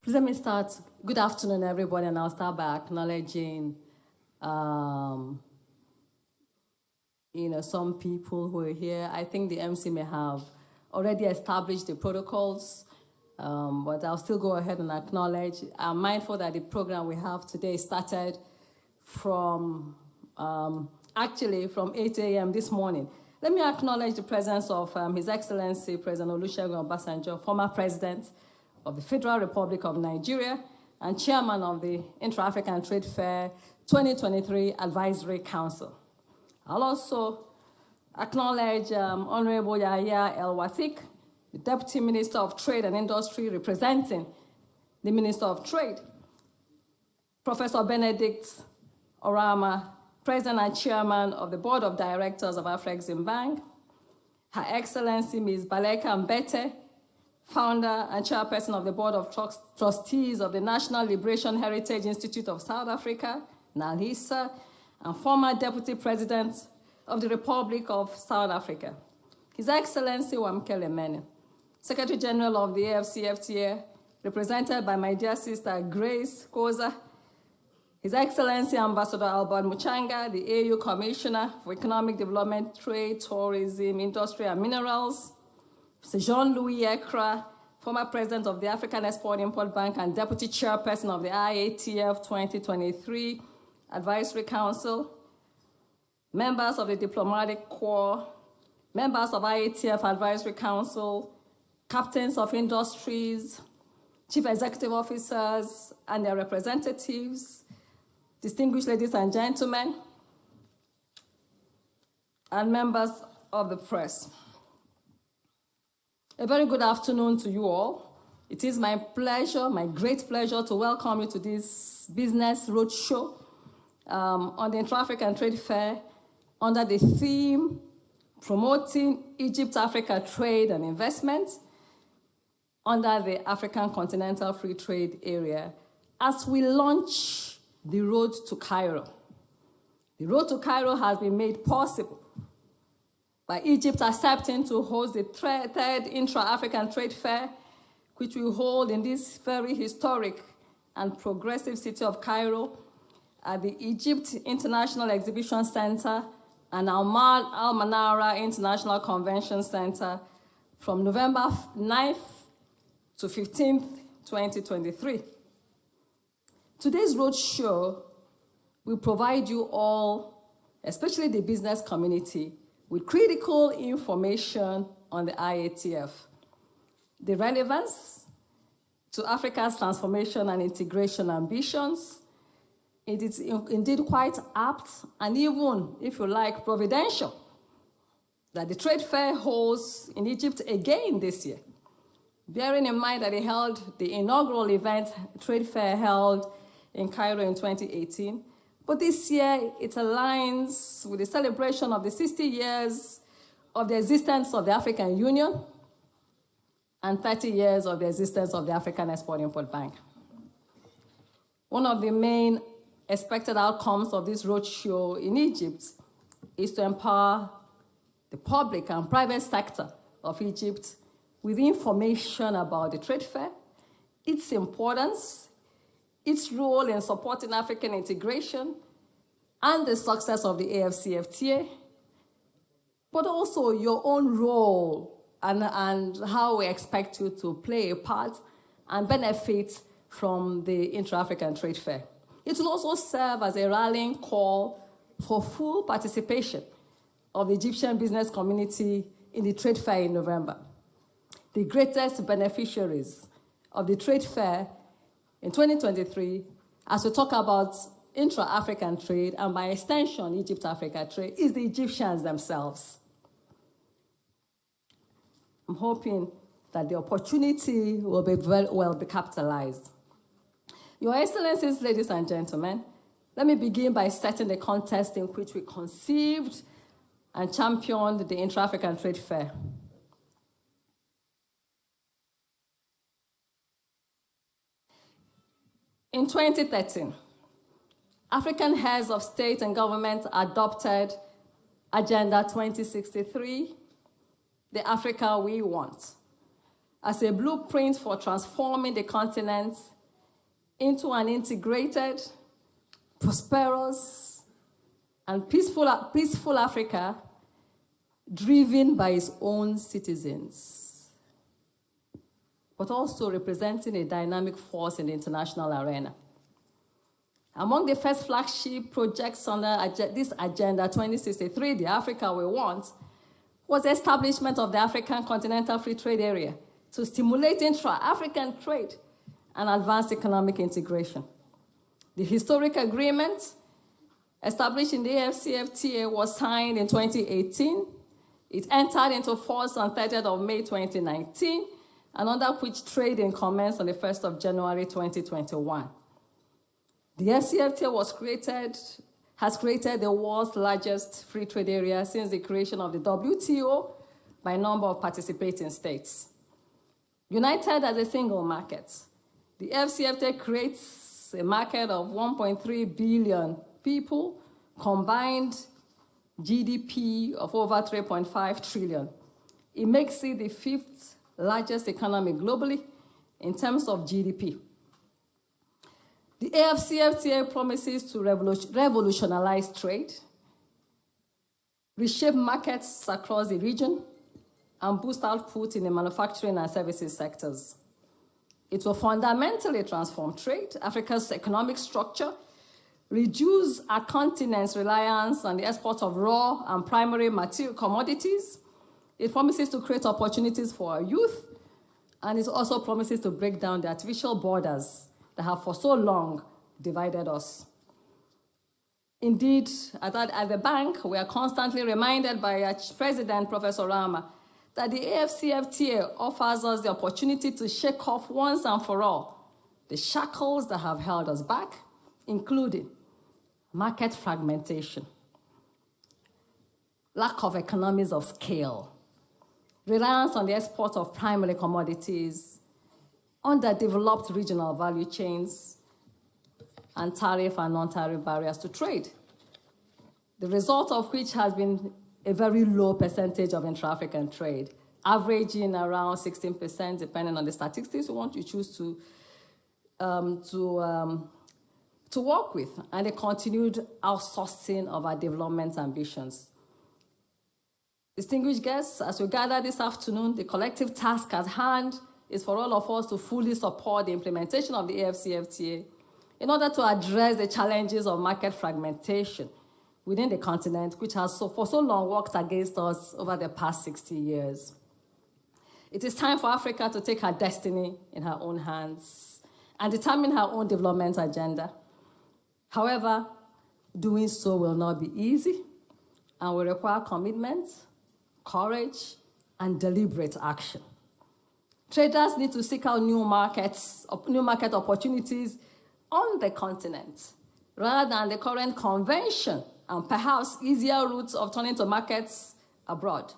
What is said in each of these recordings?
Please let me start. Good afternoon, everybody, and I'll start by acknowledging, some people who are here. I think the MC may have already established the protocols, but I'll still go ahead and acknowledge. I'm mindful that the program we have today started from, from 8 a.m. this morning. Let me acknowledge the presence of His Excellency President Olusegun Obasanjo, former president of the Federal Republic of Nigeria and chairman of the Intra-African Trade Fair 2023 Advisory Council. I'll also acknowledge Honorable Yahya El-Wathik, the Deputy Minister of Trade and Industry representing the Minister of Trade, Professor Benedict Orama, President and Chairman of the Board of Directors of Afreximbank, Her Excellency Ms. Baleka Mbete, Founder and Chairperson of the Board of Trustees of the National Liberation Heritage Institute of South Africa, NALHISA, and former Deputy President of the Republic of South Africa, His Excellency Wamkele Mene, Secretary General of the AFCFTA, represented by my dear sister Grace Koza, His Excellency Ambassador Albert Muchanga, the AU Commissioner for Economic Development, Trade, Tourism, Industry and Minerals, Mr. Jean-Louis Ekra, former President of the African Export-Import Bank and Deputy Chairperson of the IATF 2023 Advisory Council, members of the Diplomatic Corps, members of IATF Advisory Council, captains of industries, chief executive officers and their representatives, distinguished ladies and gentlemen, and members of the press. A very good afternoon to you all. It is my pleasure, my great pleasure, to welcome you to this business roadshow on the Intra-African Trade Fair under the theme Promoting Egypt-Africa Trade and Investment under the African Continental Free Trade Area as we launch the road to Cairo. The road to Cairo has been made possible by Egypt accepting to host the third Intra-African Trade Fair, which we hold in this very historic and progressive city of Cairo at the Egypt International Exhibition Center and Al Manara International Convention Center from November 9th to 15th, 2023. Today's roadshow will provide you all, especially the business community, with critical information on the IATF, the relevance to Africa's transformation and integration ambitions. It is indeed quite apt and even, if you like, providential that the trade fair holds in Egypt again this year, bearing in mind that it held the inaugural event, trade fair held in Cairo in 2018. But this year, it aligns with the celebration of the 60 years of the existence of the African Union and 30 years of the existence of the African Export-Import Bank. One of the main expected outcomes of this roadshow in Egypt is to empower the public and private sector of Egypt with information about the trade fair, its importance, its role in supporting African integration, and the success of the AFCFTA, but also your own role and how we expect you to play a part and benefit from the Intra-African Trade Fair. It will also serve as a rallying call for full participation of the Egyptian business community in the trade fair in November. The greatest beneficiaries of the trade fair in 2023, as we talk about intra-African trade and by extension Egypt-Africa trade, is the Egyptians themselves. I'm hoping that the opportunity will be very well be capitalized. Your Excellencies, ladies and gentlemen, let me begin by setting the context in which we conceived and championed the Intra-African Trade Fair. In 2013, African heads of state and government adopted Agenda 2063, the Africa we want, as a blueprint for transforming the continent into an integrated, prosperous, and peaceful Africa driven by its own citizens, but also representing a dynamic force in the international arena. Among the first flagship projects under this Agenda 2063, the Africa we want, was the establishment of the African Continental Free Trade Area to stimulate intra-African trade and advance economic integration. The historic agreement establishing the AfCFTA was signed in 2018. It entered into force on 30th of May 2019, and under which trading commenced on the 1st of January 2021. The AfCFTA has created the world's largest free trade area since the creation of the WTO by number of participating states. United as a single market, the AfCFTA creates a market of 1.3 billion people, combined GDP of over 3.5 trillion. It makes it the 5th largest economy globally in terms of GDP. The AfCFTA promises to revolutionize trade, reshape markets across the region, and boost output in the manufacturing and services sectors. It will fundamentally transform trade, Africa's economic structure, reduce our continent's reliance on the export of raw and primary material commodities. It promises to create opportunities for our youth, and it also promises to break down the artificial borders that have for so long divided us. Indeed, at the bank, we are constantly reminded by our president, Professor Rama, that the AfCFTA offers us the opportunity to shake off once and for all the shackles that have held us back, including market fragmentation, lack of economies of scale, reliance on the export of primary commodities, underdeveloped regional value chains, and tariff and non-tariff barriers to trade, the result of which has been a very low percentage of intra-African trade, averaging around 16%, depending on the statistics you choose to work with, and the continued outsourcing of our development ambitions. Distinguished guests, as we gather this afternoon, the collective task at hand is for all of us to fully support the implementation of the AfCFTA in order to address the challenges of market fragmentation within the continent, which has for so long worked against us over the past 60 years. It is time for Africa to take her destiny in her own hands and determine her own development agenda. However, doing so will not be easy and will require commitment, courage, and deliberate action. Traders need to seek out new market opportunities on the continent, rather than the current convention and perhaps easier routes of turning to markets abroad.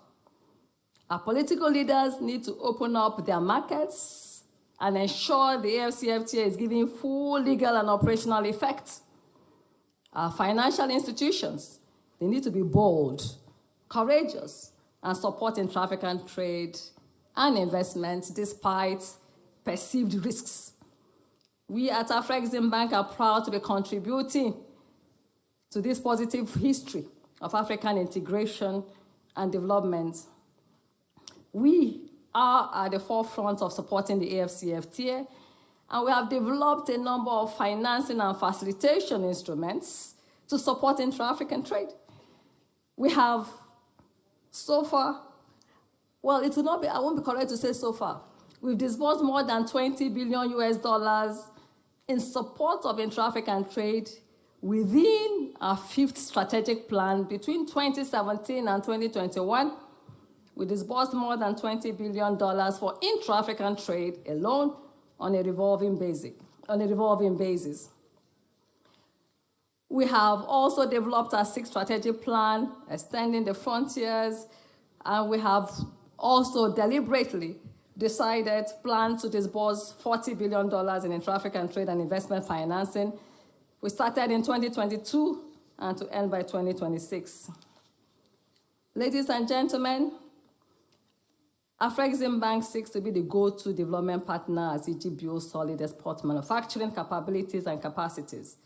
Our political leaders need to open up their markets and ensure the AfCFTA is giving full legal and operational effect. Our financial institutions, they need to be bold, courageous, and support intra-African trade and investment despite perceived risks. We at Afrexim Bank are proud to be contributing to this positive history of African integration and development. We are at the forefront of supporting the AfCFTA, and we have developed a number of financing and facilitation instruments to support intra-African trade. We have so far, well, it will not be, I won't be correct to say so far, we've disbursed more than $20 billion in support of intra-African trade within our 5th strategic plan between 2017 and 2021. We disbursed more than $20 billion for intra-African trade alone on a revolving basis. We have also developed our 6th strategic plan, extending the frontiers, and we have also deliberately plan to disburse $40 billion in intra-African trade and investment financing. We started in 2022 and to end by 2026. Ladies and gentlemen, Afreximbank seeks to be the go-to development partner as Egypt builds solid export manufacturing capabilities and capacities,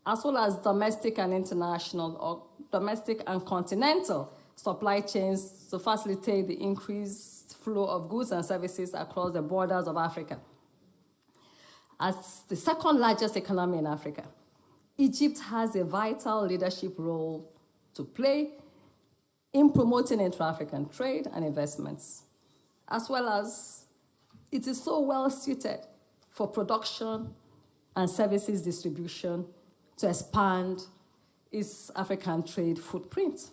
as well as domestic and international or domestic and continental supply chains to facilitate the increased flow of goods and services across the borders of Africa. As the second largest economy in Africa, Egypt has a vital leadership role to play in promoting intra-African trade and investments, as well as it is so well suited for production and services distribution to expand its African trade footprint.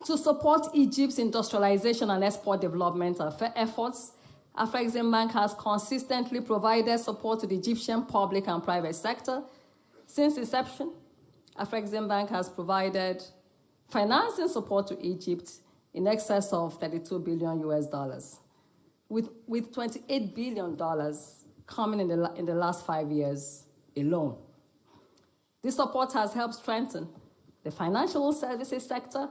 To support Egypt's industrialization and export development efforts, Afreximbank has consistently provided support to the Egyptian public and private sector. Since inception, Afreximbank has provided financing support to Egypt in excess of $32 billion US, with $28 billion coming in the last 5 years alone. This support has helped strengthen the financial services sector,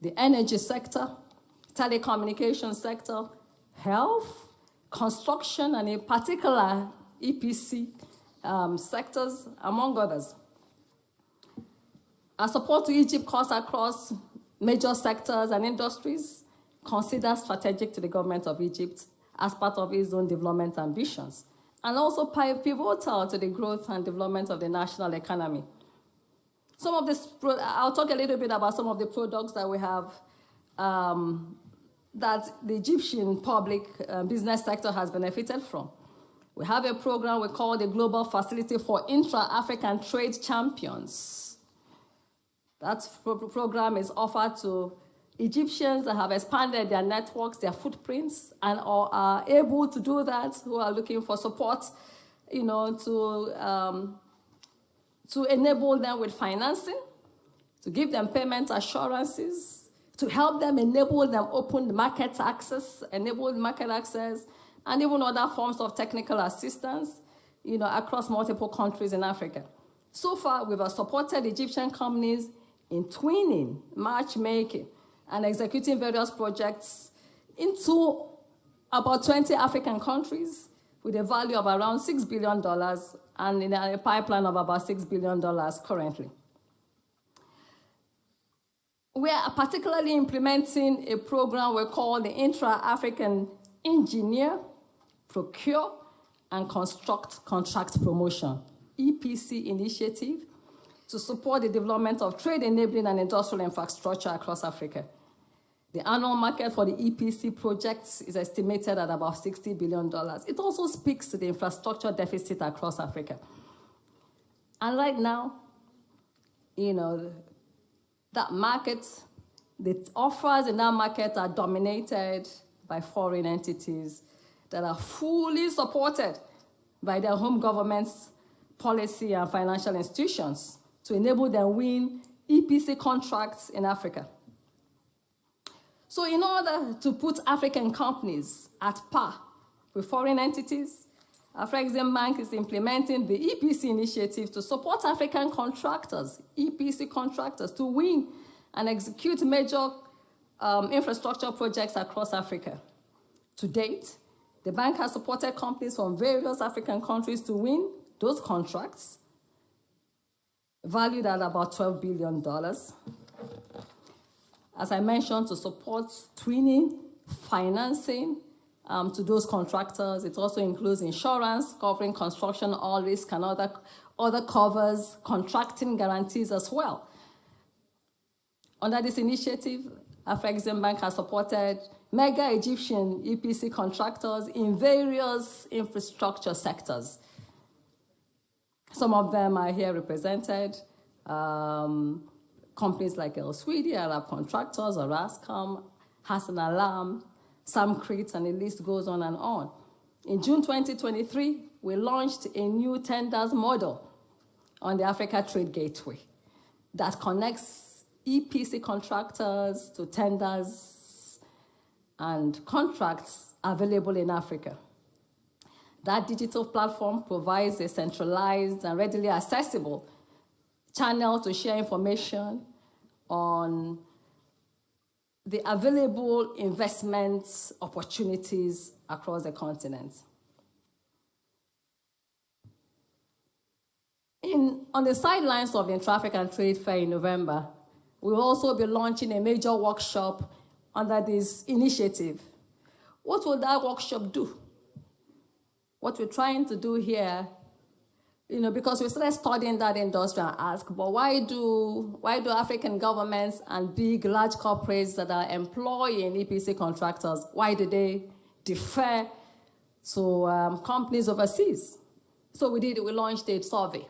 the energy sector, telecommunications sector, health, construction, and in particular EPC sectors, among others. Our support to Egypt cuts across major sectors and industries considered strategic to the government of Egypt as part of its own development ambitions, and also pivotal to the growth and development of the national economy. I'll talk a little bit about some of the products that we have that the Egyptian public business sector has benefited from. We have a program we call the Global Facility for Intra-African Trade Champions. That program is offered to Egyptians that have expanded their networks, their footprints, and are able to do that, who are looking for support, to enable them with financing, to give them payment assurances, to help them enable them open the market access, and even other forms of technical assistance, across multiple countries in Africa. So far, we've supported Egyptian companies in twinning, matchmaking, and executing various projects into about 20 African countries with a value of around $6 billion and in a pipeline of about $6 billion currently. We are particularly implementing a program we call the Intra-African Engineer, Procure, and Construct Contract Promotion, EPC initiative, to support the development of trade enabling and industrial infrastructure across Africa. The annual market for the EPC projects is estimated at about $60 billion. It also speaks to the infrastructure deficit across Africa. And right now, that market, the offers in that market are dominated by foreign entities that are fully supported by their home government's policy and financial institutions to enable them win EPC contracts in Africa. So in order to put African companies at par with foreign entities, Afreximbank is implementing the EPC initiative to support African contractors, EPC contractors, to win and execute major infrastructure projects across Africa. To date, the bank has supported companies from various African countries to win those contracts, valued at about $12 billion. As I mentioned, to support twinning, financing to those contractors. It also includes insurance, covering construction, all risk, and other covers, contracting guarantees as well. Under this initiative, Afreximbank has supported mega Egyptian EPC contractors in various infrastructure sectors. Some of them are here represented. Companies like El Swedi, Arab Contractors, Orascom, Hassan Alam, Samcrit, and the list goes on and on. In June 2023, we launched a new tenders model on the Africa Trade Gateway that connects EPC contractors to tenders and contracts available in Africa. That digital platform provides a centralized and readily accessible channel to share information on the available investment opportunities across the continent. On the sidelines of the Intra-African Trade Fair in November, we will also be launching a major workshop under this initiative. What will that workshop do? What we're trying to do here, because we started studying that industry and ask, but why do African governments and big, large corporates that are employing EPC contractors, why do they defer to companies overseas? So we launched a survey.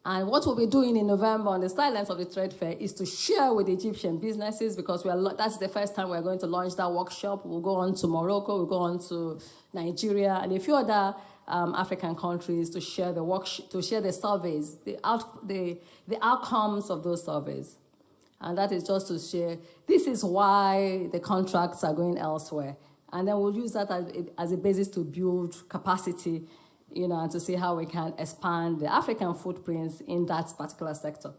And what we'll be doing in November on the sidelines of the trade fair is to share with Egyptian businesses, because that's the first time we're going to launch that workshop. We'll go on to Morocco, we'll go on to Nigeria, and a few other African countries to share the surveys, the outcomes of those surveys. And that is just to share, this is why the contracts are going elsewhere. And then we'll use that as a basis to build capacity, and to see how we can expand the African footprints in that particular sector.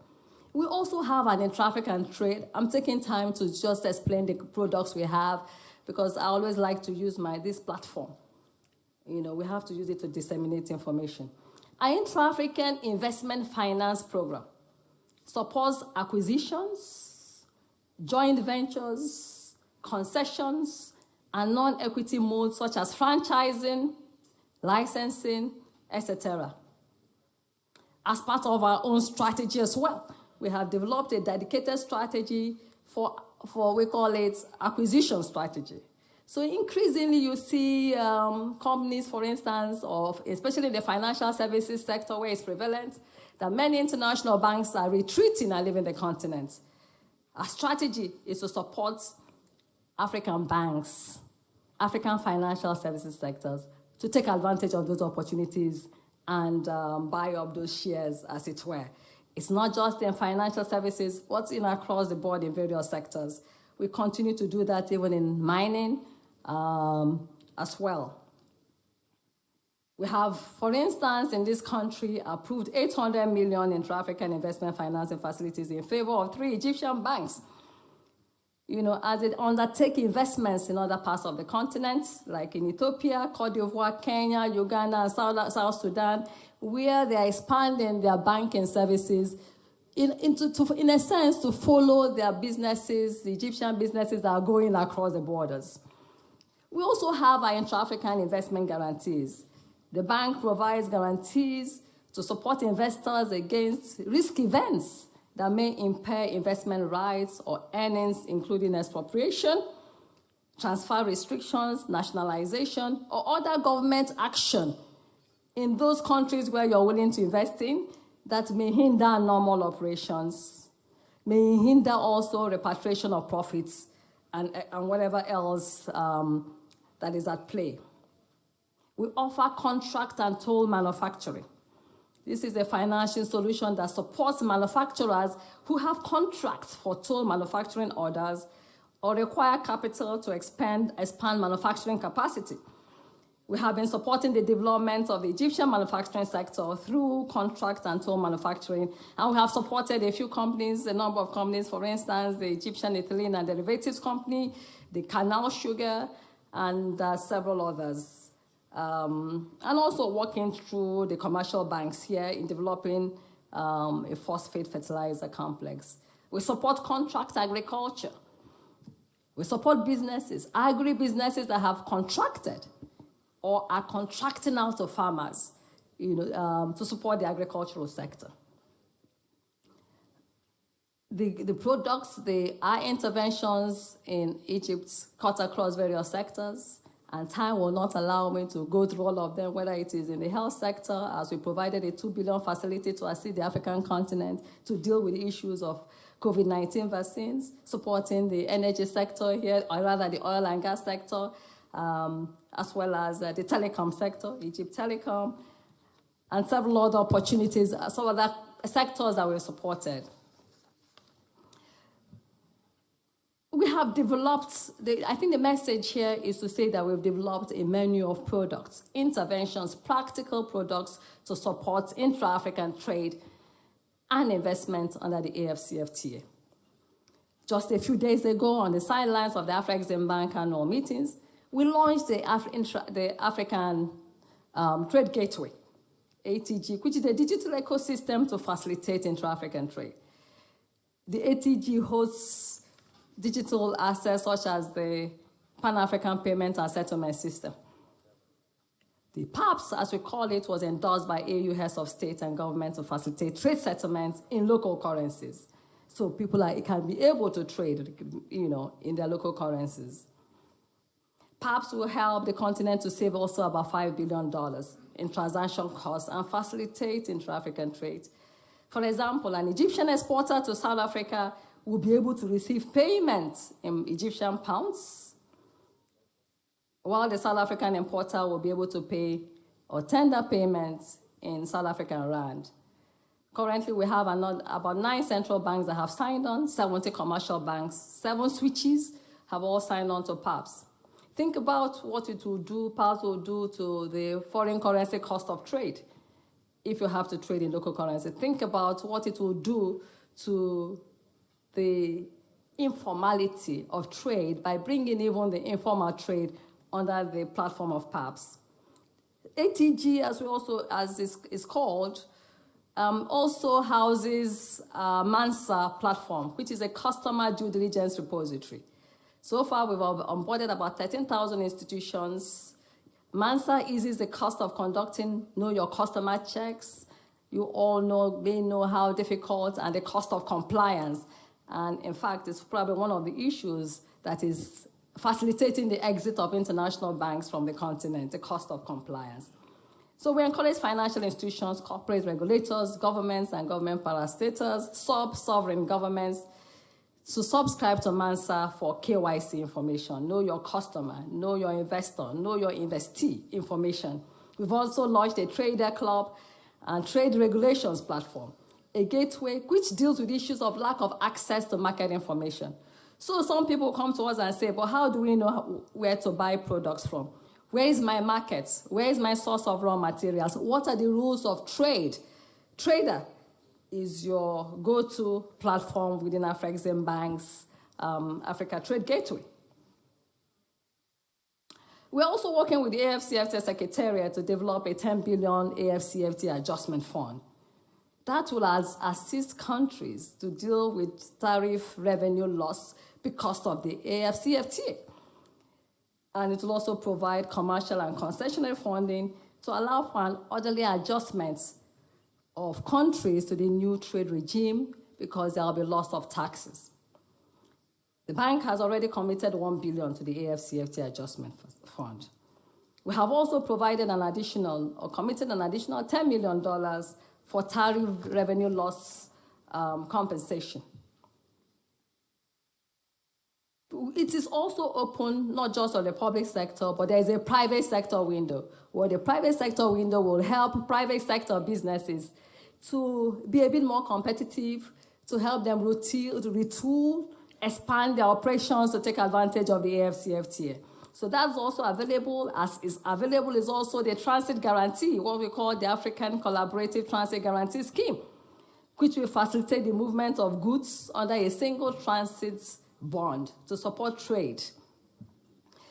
We also have an intra-African trade. I'm taking time to just explain the products we have, because I always like to use this platform. We have to use it to disseminate information. Our Intra-African Investment Finance Program supports acquisitions, joint ventures, concessions, and non-equity modes such as franchising, licensing, etc. As part of our own strategy as well, we have developed a dedicated strategy for we call it acquisition strategy. So increasingly you see companies, for instance, especially in the financial services sector where it's prevalent, that many international banks are retreating and leaving the continent. Our strategy is to support African banks, African financial services sectors, to take advantage of those opportunities and buy up those shares, as it were. It's not just in financial services, but across the board in various sectors. We continue to do that even in mining as well. We have, for instance, in this country, approved 800 million in African investment financing facilities in favor of 3 Egyptian banks, as it undertake investments in other parts of the continent, like in Ethiopia, Cote d'Ivoire, Kenya, Uganda, and South Sudan, where they are expanding their banking services in a sense to follow their businesses, the Egyptian businesses that are going across the borders. We also have our intra-African investment guarantees. The bank provides guarantees to support investors against risk events that may impair investment rights or earnings, including expropriation, transfer restrictions, nationalization, or other government action in those countries where you're willing to invest in that may hinder normal operations, may hinder also repatriation of profits and whatever else that is at play. We offer contract and toll manufacturing. This is a financial solution that supports manufacturers who have contracts for toll manufacturing orders or require capital to expand manufacturing capacity. We have been supporting the development of the Egyptian manufacturing sector through contract and toll manufacturing, and we have supported a few companies, a number of companies, for instance, the Egyptian Ethylene and Derivatives Company, the Canal Sugar, and several others. And also working through the commercial banks here in developing a phosphate fertilizer complex. We support contract agriculture. We support businesses, agri-businesses that have contracted or are contracting out to farmers, to support the agricultural sector. The products, our interventions in Egypt cut across various sectors, and time will not allow me to go through all of them, whether it is in the health sector, as we provided a $2 billion facility to assist the African continent to deal with the issues of COVID-19 vaccines, supporting the energy sector here, or rather the oil and gas sector, as well as the telecom sector, Egypt Telecom, and several other opportunities, some other sectors that were supported. We have developed, I think the message here is to say that we've developed a menu of products, interventions, practical products to support intra-African trade and investment under the AFCFTA. Just a few days ago, on the sidelines of the Afreximbank annual meetings, we launched the African Trade Gateway, ATG, which is a digital ecosystem to facilitate intra-African trade. The ATG hosts digital assets such as the Pan-African Payment and Settlement System. The PAPS, as we call it, was endorsed by AU heads of state and government to facilitate trade settlements in local currencies. So people can be able to trade, in their local currencies. PAPS will help the continent to save also about $5 billion in transaction costs and facilitate intra-African trade. For example, an Egyptian exporter to South Africa will be able to receive payments in Egyptian pounds, while the South African importer will be able to pay or tender payments in South African rand. Currently, we have about 9 central banks that have signed on, 70 commercial banks, 7 switches have all signed on to PAPS. Think about what it will do, PAPS will do to the foreign currency cost of trade if you have to trade in local currency. Think about what it will do to the informality of trade by bringing even the informal trade under the platform of PAPS. ATG, as is called, also houses MANSA platform, which is a customer due diligence repository. So far, we've onboarded about 13,000 institutions. MANSA eases the cost of conducting know your customer checks. You all may know how difficult and the cost of compliance. And in fact, it's probably one of the issues that is facilitating the exit of international banks from the continent, the cost of compliance. So we encourage financial institutions, corporate regulators, governments and government parastatals, sub-sovereign governments to subscribe to MANSA for KYC information, know your customer, know your investor, know your investee information. We've also launched a trader club and trade regulations platform, a gateway which deals with issues of lack of access to market information. So some people come to us and say, but how do we know where to buy products from? Where is my market? Where is my source of raw materials? What are the rules of trade? Trader is your go-to platform within Afreximbank's Africa Trade Gateway. We're also working with the AFCFTA Secretariat to develop a 10 billion AFCFTA adjustment fund. That will assist countries to deal with tariff revenue loss because of the AFCFTA. And it will also provide commercial and concessionary funding to allow for an orderly adjustment of countries to the new trade regime because there will be loss of taxes. The bank has already committed $1 billion to the AFCFTA adjustment fund. We have also provided an additional, or committed an additional $10 million for tariff revenue loss compensation. It is also open not just on the public sector, but there is a private sector window, where the private sector window will help private sector businesses to be a bit more competitive, to help them retool, expand their operations to take advantage of the AFCFTA. So that's also available. As is available is also the transit guarantee, what we call the African Collaborative Transit Guarantee Scheme, which will facilitate the movement of goods under a single transit bond to support trade.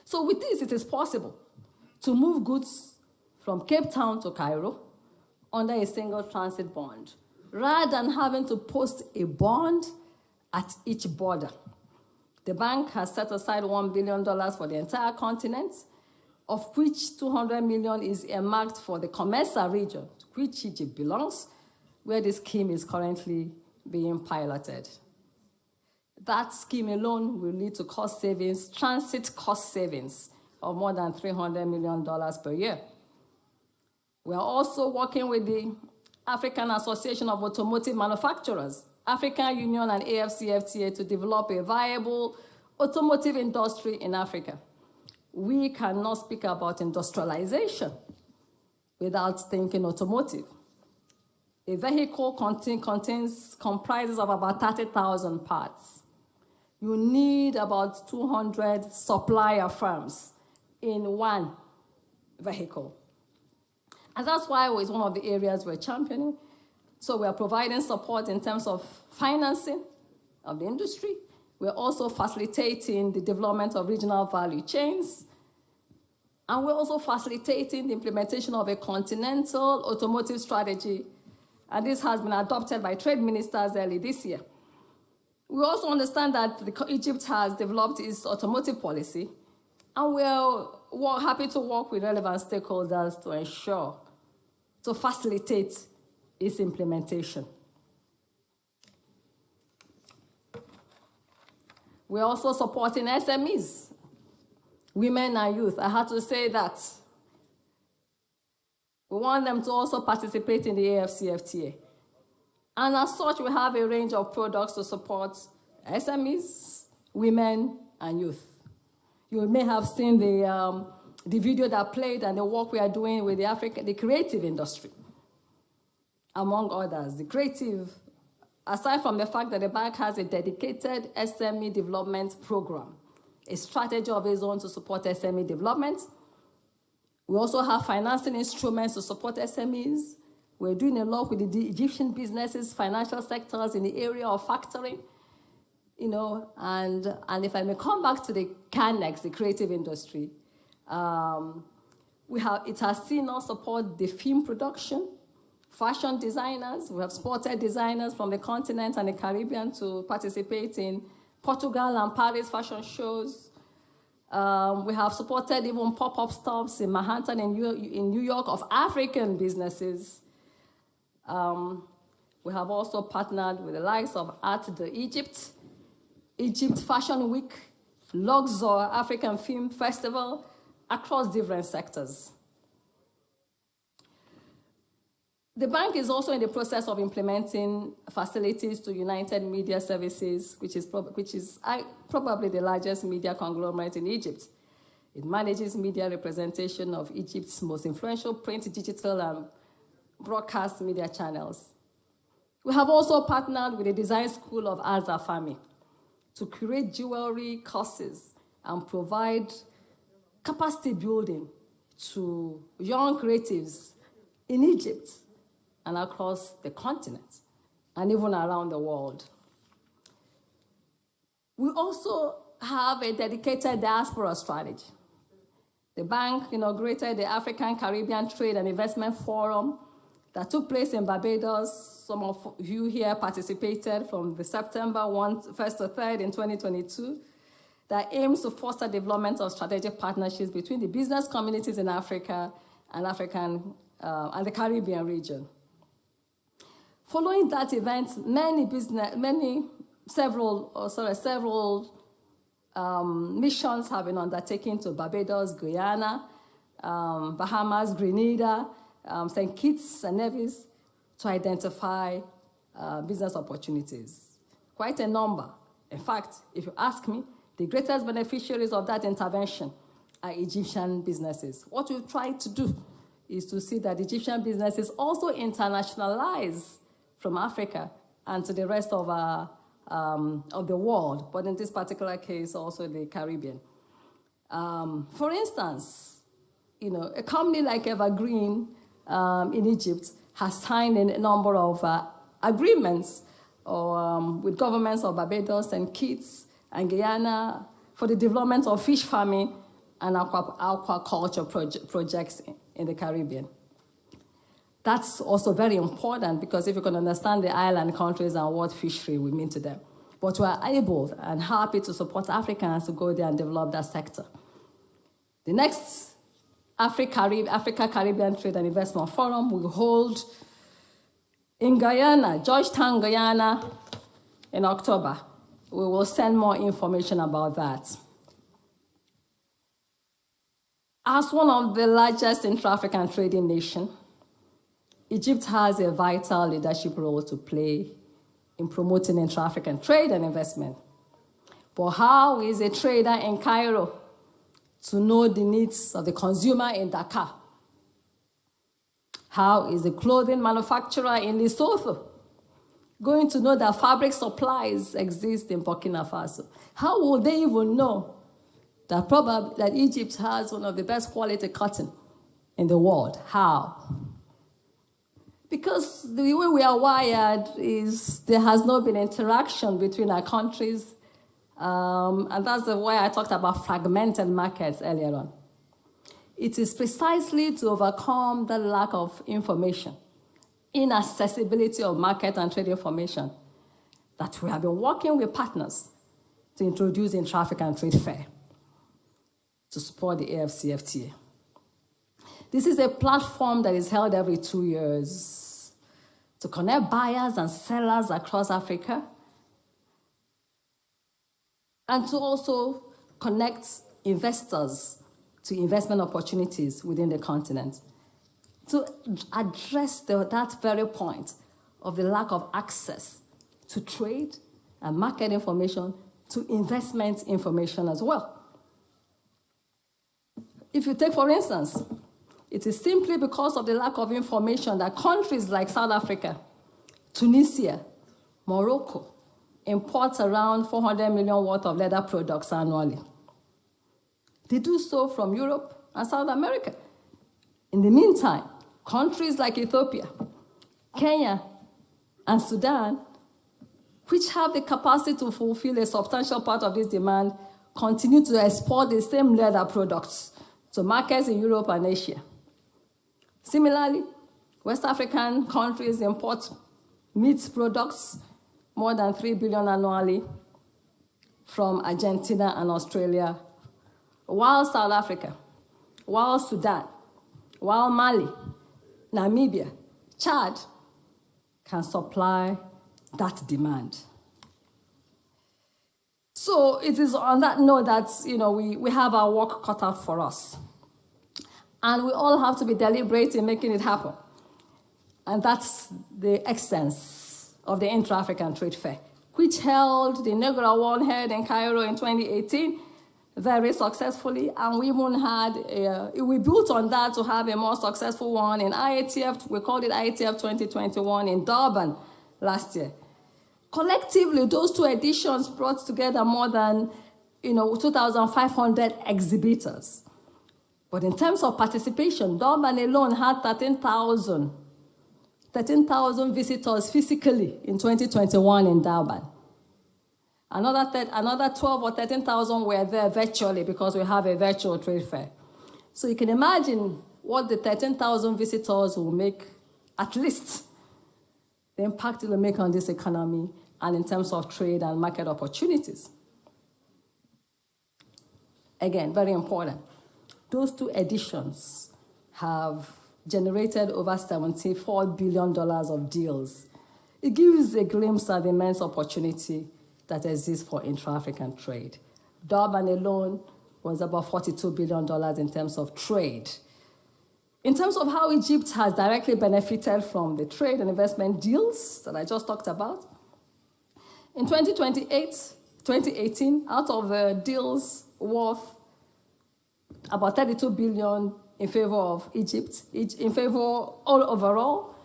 So with this, it is possible to move goods from Cape Town to Cairo under a single transit bond, rather than having to post a bond at each border. The bank has set aside $1 billion for the entire continent, of which $200 million is earmarked for the COMESA region, to which Egypt belongs, where this scheme is currently being piloted. That scheme alone will lead to cost savings, transit cost savings of more than $300 million per year. We are also working with the African Association of Automotive Manufacturers, African Union and AFCFTA to develop a viable automotive industry in Africa. We cannot speak about industrialization without thinking automotive. A vehicle comprises of about 30,000 parts. You need about 200 supplier firms in one vehicle. And that's why it's one of the areas we're championing. So we're providing support in terms of financing of the industry. We're also facilitating the development of regional value chains. And we're also facilitating the implementation of a continental automotive strategy. And this has been adopted by trade ministers early this year. We also understand that Egypt has developed its automotive policy, and we're happy to work with relevant stakeholders to ensure, to facilitate its implementation. We're also supporting SMEs, women and youth. I had to say that. We want them to also participate in the AFCFTA. And as such, we have a range of products to support SMEs, women, and youth. You may have seen the video that played and the work we are doing with the creative industry, among others. The creative, aside from the fact that the bank has a dedicated SME development program, a strategy of its own to support SME development. We also have financing instruments to support SMEs. We're doing a lot with the Egyptian businesses, financial sectors in the area of factoring, and if I may come back to the CANEX, the creative industry, it has seen us support the film production, fashion designers. We have supported designers from the continent and the Caribbean to participate in Portugal and Paris fashion shows. We have supported even pop-up stops in Manhattan and in New York of African businesses. We have also partnered with the likes of Art de Egypt, Egypt Fashion Week, Luxor African Film Festival, across different sectors. The bank is also in the process of implementing facilities to United Media Services, which is probably the largest media conglomerate in Egypt. It manages media representation of Egypt's most influential print, digital, and broadcast media channels. We have also partnered with the design school of Azafami to create jewelry courses and provide capacity building to young creatives in Egypt and across the continent, and even around the world. We also have a dedicated diaspora strategy. The bank inaugurated the African Caribbean Trade and Investment Forum that took place in Barbados. Some of you here participated from the September 1st to 3rd in 2022, that aims to foster development of strategic partnerships between the business communities in Africa and the Caribbean region. Following that event, several missions have been undertaken to Barbados, Guyana, Bahamas, Grenada, St. Kitts and Nevis to identify business opportunities. Quite a number. In fact, if you ask me, the greatest beneficiaries of that intervention are Egyptian businesses. What we've tried to do is to see that Egyptian businesses also internationalize from Africa and to the rest of the world, but in this particular case, also the Caribbean. For instance, a company like Evergreen in Egypt has signed a number of agreements with governments of Barbados and Kitts and Guyana for the development of fish farming and aquaculture projects in the Caribbean. That's also very important because if you can understand the island countries and what fishery we mean to them. But we are able and happy to support Africans to go there and develop that sector. The next Africa-Caribbean Trade and Investment Forum will hold in Guyana, Georgetown, Guyana, in October. We will send more information about that. As one of the largest intra-African trading nations, Egypt has a vital leadership role to play in promoting intra-African trade and investment. But how is a trader in Cairo to know the needs of the consumer in Dakar? How is a clothing manufacturer in Lesotho going to know that fabric supplies exist in Burkina Faso? How will they even know that Egypt has one of the best quality cotton in the world? How? Because the way we are wired is there has not been interaction between our countries And that's why I talked about fragmented markets earlier on. It is precisely to overcome the lack of information, inaccessibility of market and trade information, that we have been working with partners to introduce Intra-African Trade Fair to support the AfCFTA. This is a platform that is held every 2 years to connect buyers and sellers across Africa, and to also connect investors to investment opportunities within the continent, to address that very point of the lack of access to trade and market information, to investment information as well. If you take, for instance, it is simply because of the lack of information that countries like South Africa, Tunisia, Morocco import around 400 million worth of leather products annually. They do so from Europe and South America. In the meantime, countries like Ethiopia, Kenya, and Sudan, which have the capacity to fulfill a substantial part of this demand, continue to export the same leather products to markets in Europe and Asia. Similarly, West African countries import meat products more than 3 billion annually from Argentina and Australia, while South Africa, while Sudan, while Mali, Namibia, Chad can supply that demand. So it is on that note that we have our work cut out for us. And we all have to be deliberate in making it happen. And that's the essence of the Intra-African Trade Fair, which held the inaugural one held in Cairo in 2018 very successfully. And we even we built on that to have a more successful one in IATF. We called it IATF 2021 in Durban last year. Collectively, those two editions brought together more than 2,500 exhibitors. But in terms of participation, Durban alone had 13,000 visitors physically in 2021 in Durban. Another 12 or 13,000 were there virtually because we have a virtual trade fair. So you can imagine what the 13,000 visitors will make, at least the impact it will make on this economy and in terms of trade and market opportunities. Again, very important. Those two editions have generated over $74 billion of deals. It gives a glimpse at the immense opportunity that exists for intra-African trade. Durban alone was about $42 billion in terms of trade. In terms of how Egypt has directly benefited from the trade and investment deals that I just talked about, in 2018, out of deals worth about 32 billion in favor of Egypt, in favor all overall,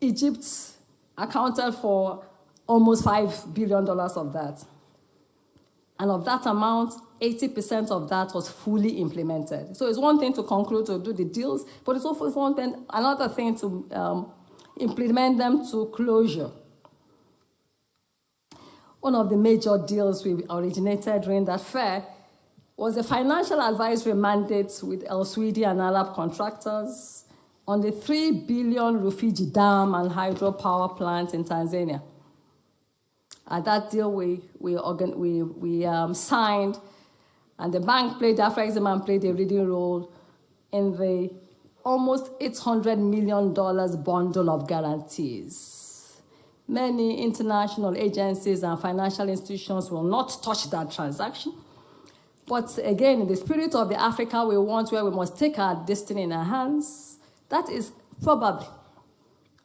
Egypt accounted for almost $5 billion of that. And of that amount, 80% of that was fully implemented. So it's one thing to conclude to do the deals, but it's also another thing to implement them to closure. One of the major deals we originated during that fair was a financial advisory mandate with El Swedi and Arab contractors on the 3 billion Rufiji Dam and hydropower plant in Tanzania. At that deal, we signed, and the bank played, Afreximbank played a leading role in the almost $800 million bundle of guarantees. Many international agencies and financial institutions will not touch that transaction. But again, in the spirit of the Africa we want, where we must take our destiny in our hands, that is probably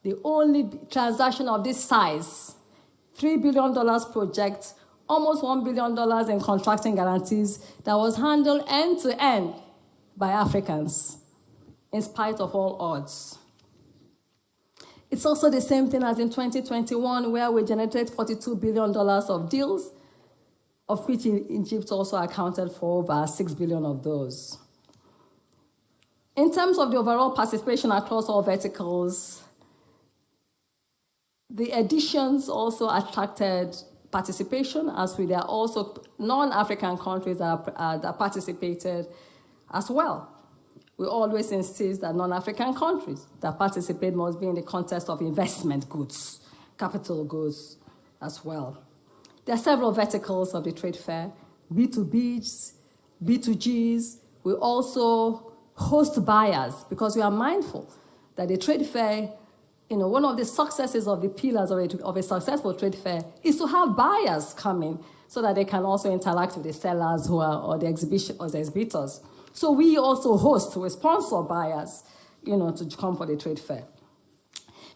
the only transaction of this size, $3 billion project, almost $1 billion in contracting guarantees that was handled end-to-end by Africans, in spite of all odds. It's also the same thing as in 2021, where we generated $42 billion of deals, of which Egypt also accounted for over 6 billion of those. In terms of the overall participation across all verticals, the editions also attracted participation, as there are also non-African countries that participated as well. We always insist that non-African countries that participate must be in the context of investment goods, capital goods as well. There are several verticals of the trade fair, B2Bs, B2Gs. We also host buyers because we are mindful that the trade fair, one of the successes of the pillars of a successful trade fair is to have buyers coming so that they can also interact with the sellers or the exhibitors. So we also host, we sponsor buyers, to come for the trade fair.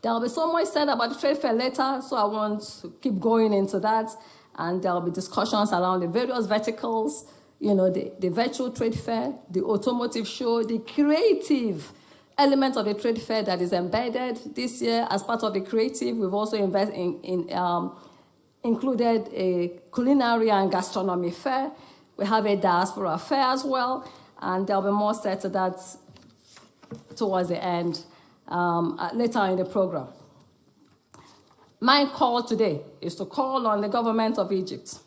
There will be so much said about the trade fair later, so I won't keep going into that. And there will be discussions around the various verticals, the virtual trade fair, the automotive show, the creative element of the trade fair that is embedded this year as part of the creative. We've also included a culinary and gastronomy fair. We have a diaspora fair as well, and there'll be more said to that towards the end, later in the program. My call today is to call on the government of Egypt,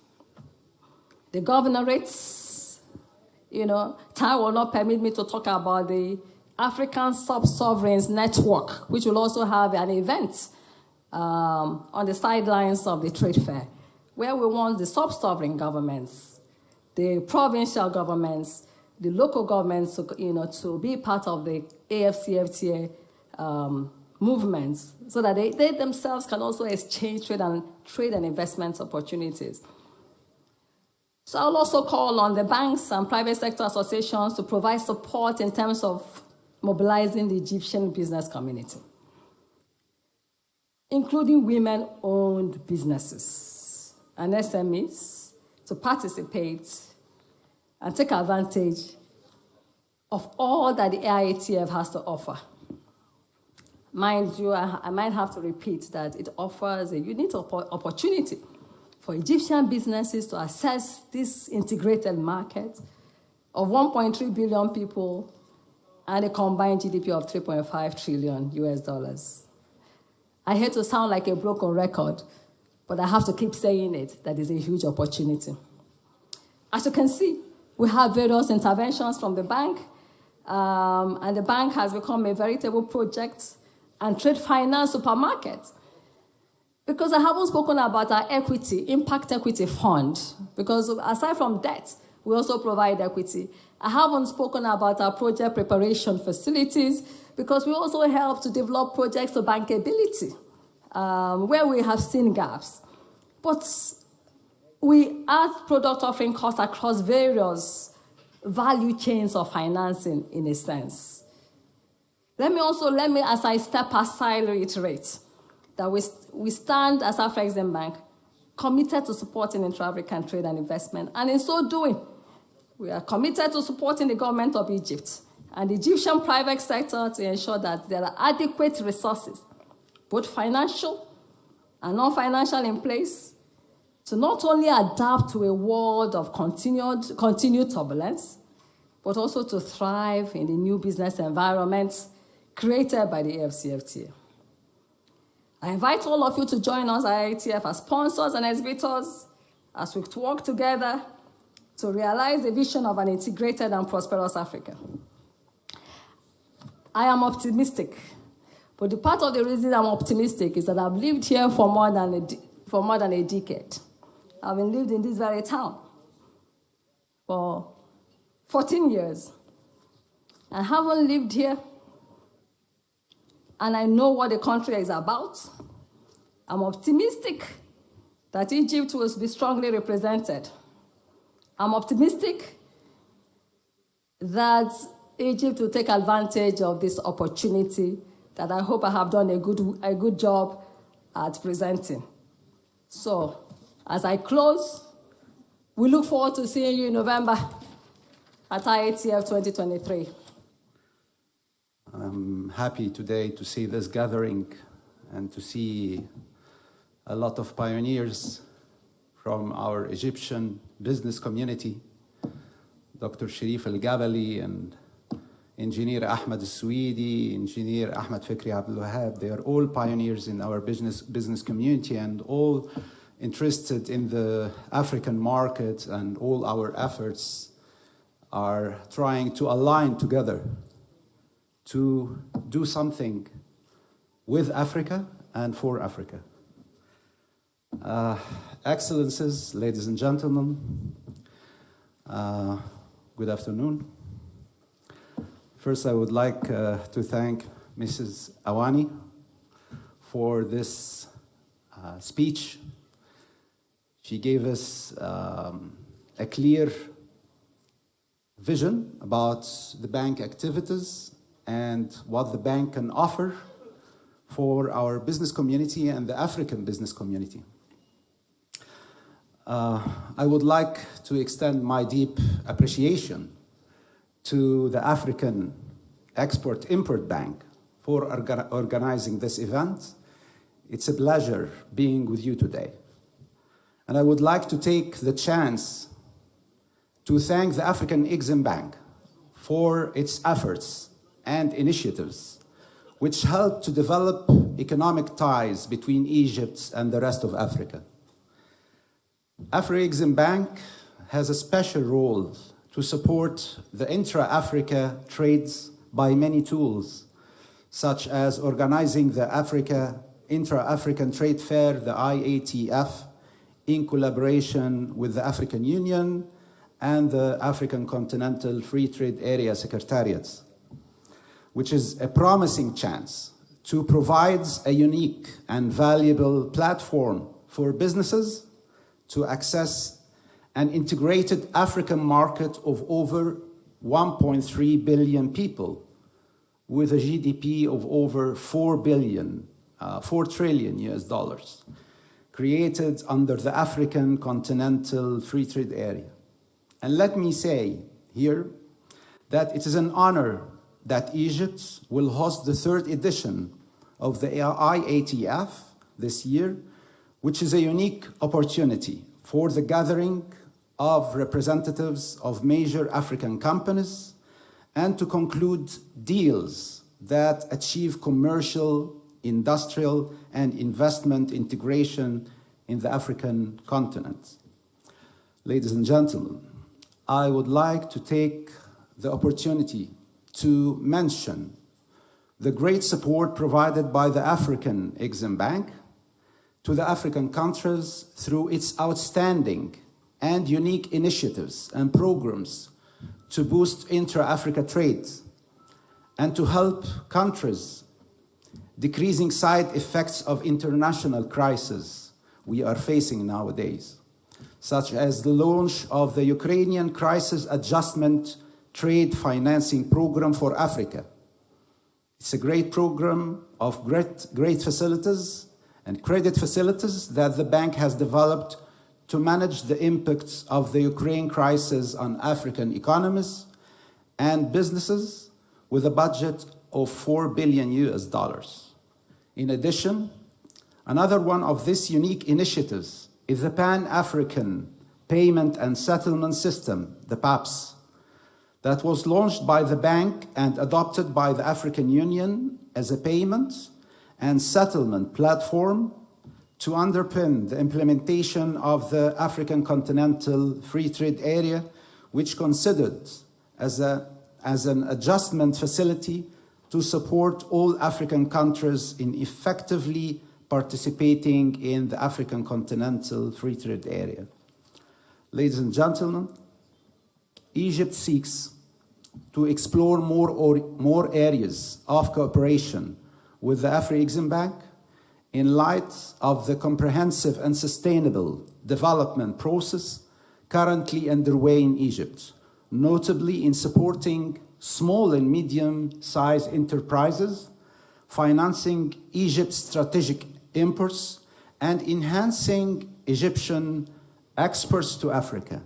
the governorates. Time will not permit me to talk about the African Sub-Sovereigns Network, which will also have an event on the sidelines of the trade fair, where we want the sub-sovereign governments, the provincial governments, the local governments, to be part of the AFCFTA movements, so that they themselves can also exchange trade and investment opportunities. So I'll also call on the banks and private sector associations to provide support in terms of mobilizing the Egyptian business community, including women-owned businesses and SMEs, to participate and take advantage of all that the AIATF has to offer. Mind you, I might have to repeat that it offers a unique opportunity for Egyptian businesses to access this integrated market of 1.3 billion people and a combined GDP of $3.5 trillion US. I hate to sound like a broken record, but I have to keep saying it, that is a huge opportunity. As you can see, we have various interventions from the bank, and the bank has become a veritable project and trade finance supermarket. Because I haven't spoken about our equity, impact equity fund, because aside from debt, we also provide equity. I haven't spoken about our project preparation facilities, because we also help to develop projects to bankability, where we have seen gaps. But we add product offering costs across various value chains of financing, in a sense. Let me, as I step aside, reiterate that we stand as Afrexim Bank committed to supporting intra-African trade and investment. And in so doing, we are committed to supporting the government of Egypt and the Egyptian private sector to ensure that there are adequate resources, both financial and non-financial, in place to not only adapt to a world of continued turbulence, but also to thrive in the new business environments created by the AFCFTA. I invite all of you to join us at IATF as sponsors and exhibitors as we work together to realize the vision of an integrated and prosperous Africa. I am optimistic, but the part of the reason I'm optimistic is that I've lived here for more than a decade. I've been lived in this very town for 14 years. I haven't lived here, and I know what the country is about. I'm optimistic that Egypt will be strongly represented. I'm optimistic that Egypt will take advantage of this opportunity that I hope I have done a good job at presenting. So, as I close, we look forward to seeing you in November at IATF 2023. I'm happy today to see this gathering and to see a lot of pioneers from our Egyptian business community, Dr. Sharif Al-Gabali and Engineer Ahmed Al-Swedi, Engineer Ahmed Fikri Abdul Wahab. They are all pioneers in our business community and all interested in the African market, and all our efforts are trying to align together to do something with Africa and for Africa. Excellencies, ladies and gentlemen, good afternoon. First, I would like to thank Mrs. Awani for this speech. She gave us a clear vision about the bank activities and what the bank can offer for our business community and the African business community. I would like to extend my deep appreciation to the African Export-Import Bank for organizing this event. It's a pleasure being with you today. And I would like to take the chance to thank the African Exim Bank for its efforts and initiatives which helped to develop economic ties between Egypt and the rest of Africa. Afro-Exim Bank has a special role to support the intra-Africa trades by many tools, such as organizing the Intra-African Trade Fair, the IATF, in collaboration with the African Union and the African Continental Free Trade Area Secretariats, which is a promising chance to provide a unique and valuable platform for businesses to access an integrated African market of over 1.3 billion people with a GDP of over 4 trillion US dollars, created under the African Continental Free Trade Area. And let me say here that it is an honor that Egypt will host the third edition of the IATF this year, which is a unique opportunity for the gathering of representatives of major African companies and to conclude deals that achieve commercial, industrial, and investment integration in the African continent. Ladies and gentlemen, I would like to take the opportunity to mention the great support provided by the African Exim Bank to the African countries through its outstanding and unique initiatives and programs to boost intra-Africa trade and to help countries decreasing side effects of international crises we are facing nowadays, such as the launch of the Ukrainian Crisis Adjustment Trade Financing Program for Africa. It's a great program of great facilities and credit facilities that the bank has developed to manage the impacts of the Ukraine crisis on African economies and businesses with a budget of 4 billion US dollars. In addition, another one of these unique initiatives is the Pan-African Payment and Settlement System, the PAPS, that was launched by the bank and adopted by the African Union as a payment and settlement platform to underpin the implementation of the African Continental Free Trade Area, which considered as an adjustment facility to support all African countries in effectively participating in the African Continental Free Trade Area. Ladies and gentlemen, Egypt seeks to explore more areas of cooperation with the Afro-Exim Bank in light of the comprehensive and sustainable development process currently underway in Egypt, notably in supporting small and medium-sized enterprises, financing Egypt's strategic imports, and enhancing Egyptian exports to Africa,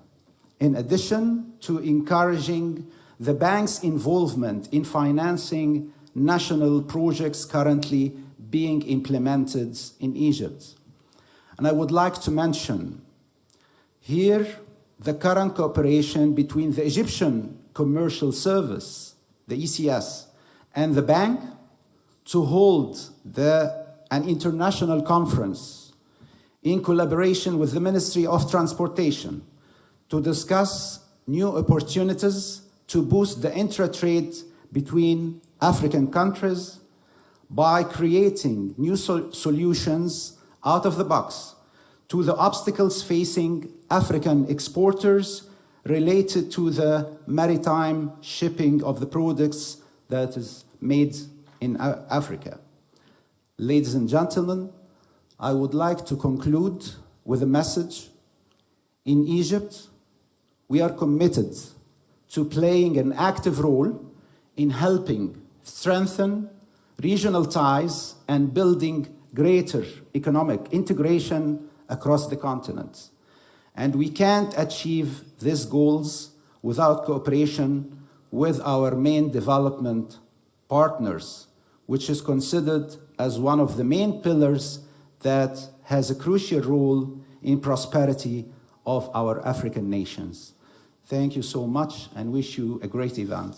in addition to encouraging the bank's involvement in financing national projects currently being implemented in Egypt. And I would like to mention here the current cooperation between the Egyptian Commercial Service, the ECS, and the bank to hold an international conference in collaboration with the Ministry of Transportation to discuss new opportunities to boost the intra-trade between African countries by creating new solutions out of the box to the obstacles facing African exporters related to the maritime shipping of the products that is made in Africa. Ladies and gentlemen, I would like to conclude with a message. In Egypt, we are committed to playing an active role in helping strengthen regional ties and building greater economic integration across the continent. And we can't achieve these goals without cooperation with our main development partners, which is considered as one of the main pillars that has a crucial role in prosperity of our African nations. Thank you so much and wish you a great event.